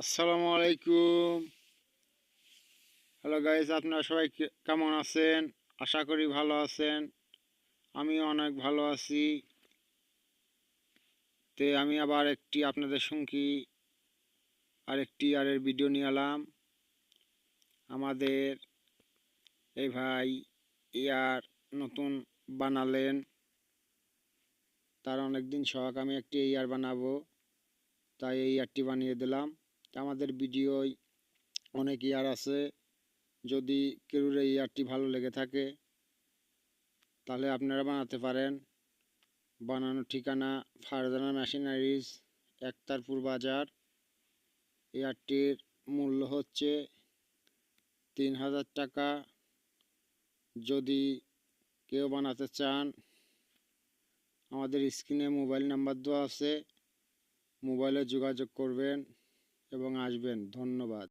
আসসালামু আলাইকুম। Hello guys, আপনারা সবাই কেমন আছেন? আশা করি ভালো আছেন। আমিও অনেক ভালো আছি। আমি আবার আপনাদের সঙ্গে আরের ভিডিও নিয়ে এলাম। আমাদের এই ভাই ইয়ার নতুন বানালেন, তার অনেকদিন শখ আমি একটি ইয়ার বানাবো, তাই এই ইয়ারটি বানিয়ে দিলাম। আমাদের ভিডিওয় অনেক ইয়ার আছে, যদি কেউর এই ইয়ারটি ভালো লেগে থাকে তাহলে আপনারা বানাতে পারেন। বানানোর ঠিকানা ফারজানা মেশিনারিজ, একতারপুর বাজার। এয়ারটির মূল্য হচ্ছে 3000 টাকা। যদি কেউ বানাতে চান আমাদের স্ক্রিনে মোবাইল নাম্বার দেওয়া আছে, মোবাইলে যোগাযোগ করবেন এবং আসবেন। ধন্যবাদ।